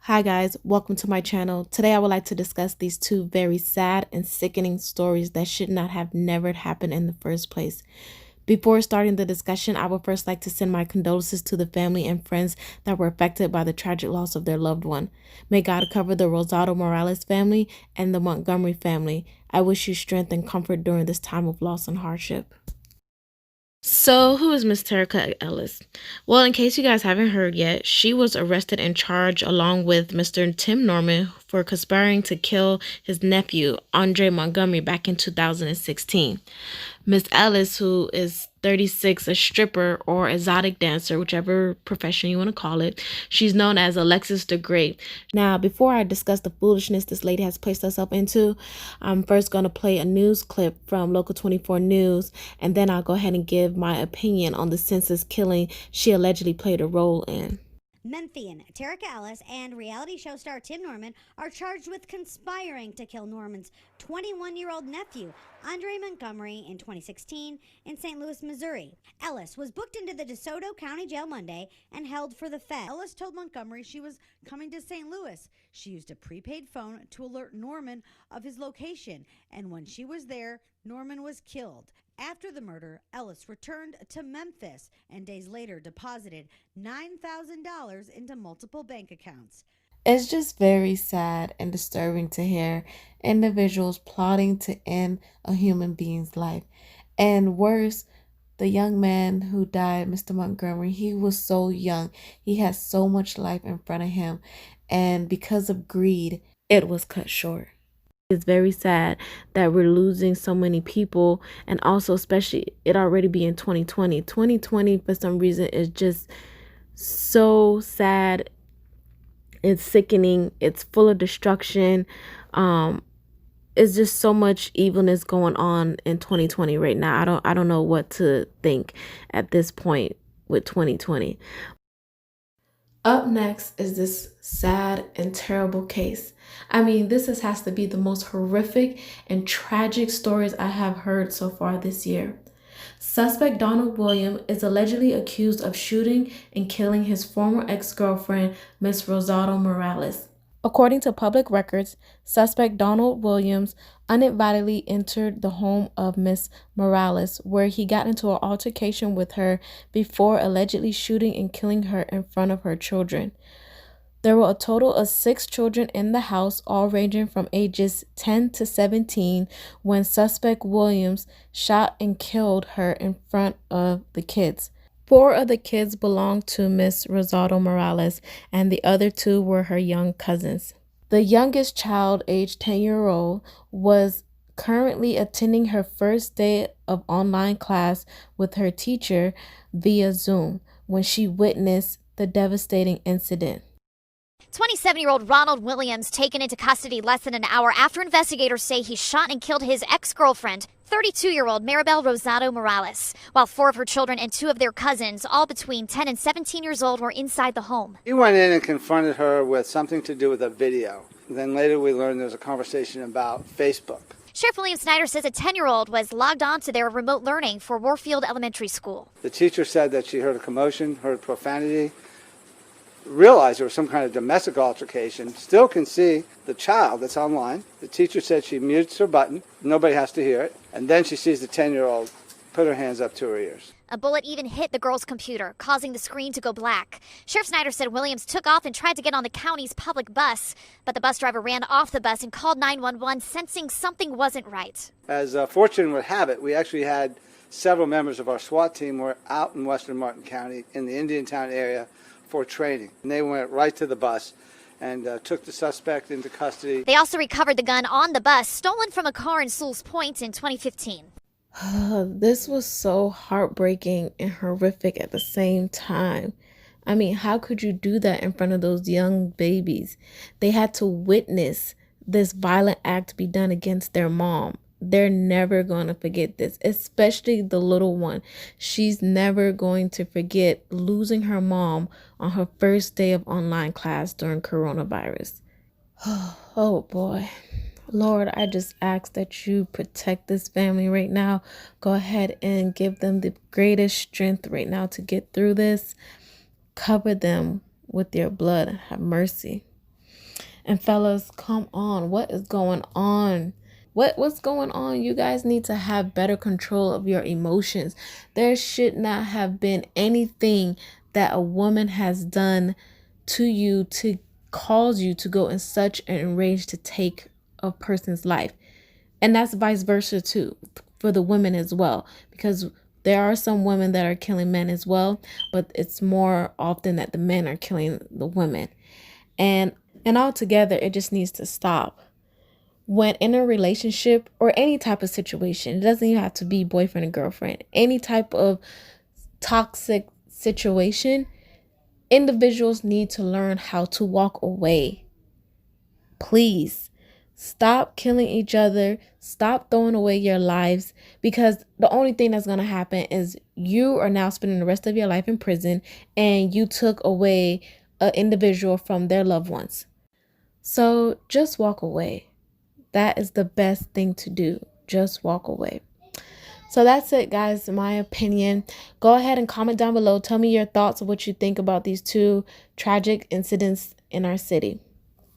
Hi guys, welcome to my channel. Today I would like to discuss these two very sad and sickening stories that should not have never happened in the first place. Before starting the discussion, I would first like to send my condolences to the family and friends that were affected by the tragic loss of their loved one. May God cover the Rosado Morales family and the Montgomery family. I wish you strength and comfort during this time of loss and hardship. So, who is Miss Terica Ellis? Well, in case you guys haven't heard yet, she was arrested and charged along with Mr. Tim Norman for conspiring to kill his nephew, Andre Montgomery, back in 2016. Miss Ellis, who is 36, a stripper or exotic dancer, whichever profession you want to call it, she's known as Alexis the Great. Now, before I discuss the foolishness this lady has placed herself into, I'm first going to play a news clip from Local 24 News, and then I'll go ahead and give my opinion on the senseless killing she allegedly played a role in. Memphian Terica Ellis and reality show star Tim Norman are charged with conspiring to kill Norman's 21-year-old nephew, Andre Montgomery, in 2016 in St. Louis, Missouri. Ellis was booked into the DeSoto County Jail Monday and held for the Fed. Ellis told Montgomery she was coming to St. Louis. She used a prepaid phone to alert Norman of his location, and when she was there, Norman was killed. After the murder, Ellis returned to Memphis and days later deposited $9,000 into multiple bank accounts. It's just very sad and disturbing to hear individuals plotting to end a human being's life. And worse, the young man who died, Mr. Montgomery, he was so young. He had so much life in front of him. And because of greed, it was cut short. It's very sad that we're losing so many people, and also especially it already being 2020. 2020 for some reason is just so sad. It's sickening. It's full of destruction. It's just so much evilness going on in 2020 right now. I don't know what to think at this point with 2020. Up next is this sad and terrible case. I mean, has to be the most horrific and tragic stories I have heard so far this year. Suspect Donald Williams is allegedly accused of shooting and killing his former ex-girlfriend, Miss Rosado Morales. According to public records, suspect Donald Williams uninvitedly entered the home of Miss Morales, where he got into an altercation with her before allegedly shooting and killing her in front of her children. There were a total of 6 children in the house, all ranging from ages 10 to 17, when suspect Williams shot and killed her in front of the kids. 4 of the kids belonged to Miss Rosado Morales, and the other 2 were her young cousins. The youngest child, aged 10-year-old, was currently attending her first day of online class with her teacher via Zoom when she witnessed the devastating incident. 27-year-old Ronald Williams taken into custody less than an hour after investigators say he shot and killed his ex-girlfriend, 32-year-old Maribel Rosado Morales, while 4 of her children and 2 of their cousins, all between 10 and 17 years old, were inside the home. He went in and confronted her with something to do with a video. Then later we learned there was a conversation about Facebook. Sheriff William Snyder says a 10-year-old was logged on to their remote learning for Warfield Elementary School. The teacher said that she heard a commotion, heard profanity, realized there was some kind of domestic altercation, still can see the child that's online. The teacher said she mutes her button, nobody has to hear it, and then she sees the 10-year-old put her hands up to her ears. A bullet even hit the girl's computer, causing the screen to go black. Sheriff Snyder said Williams took off and tried to get on the county's public bus, but the bus driver ran off the bus and called 911, sensing something wasn't right. As fortune would have it, we actually had several members of our SWAT team were out in western Martin County in the Indiantown area for training. And they went right to the bus and took the suspect into custody. They also recovered the gun on the bus, stolen from a car in Sewell's Point in 2015. This was so heartbreaking and horrific at the same time. I mean, how could you do that in front of those young babies? They had to witness this violent act be done against their mom. They're never going to forget this, especially the little one. She's never going to forget losing her mom on her first day of online class during coronavirus. Oh boy. Lord, I just ask that you protect this family right now. Go ahead and give them the greatest strength right now to get through this. Cover them with your blood. Have mercy. And fellas, come on. What is going on? What's going on? You guys need to have better control of your emotions. There should not have been anything that a woman has done to you to cause you to go in such an rage to take a person's life. And that's vice versa too, for the women as well, because there are some women that are killing men as well, but it's more often that the men are killing the women. And altogether, it just needs to stop. When in a relationship or any type of situation, it doesn't even have to be boyfriend and girlfriend, any type of toxic situation, individuals need to learn how to walk away. Please stop killing each other. Stop throwing away your lives, because the only thing that's going to happen is you are now spending the rest of your life in prison, and you took away an individual from their loved ones. So just walk away. That is the best thing to do. Just walk away. So that's it, guys, in my opinion. Go ahead and comment down below. Tell me your thoughts of what you think about these two tragic incidents in our city.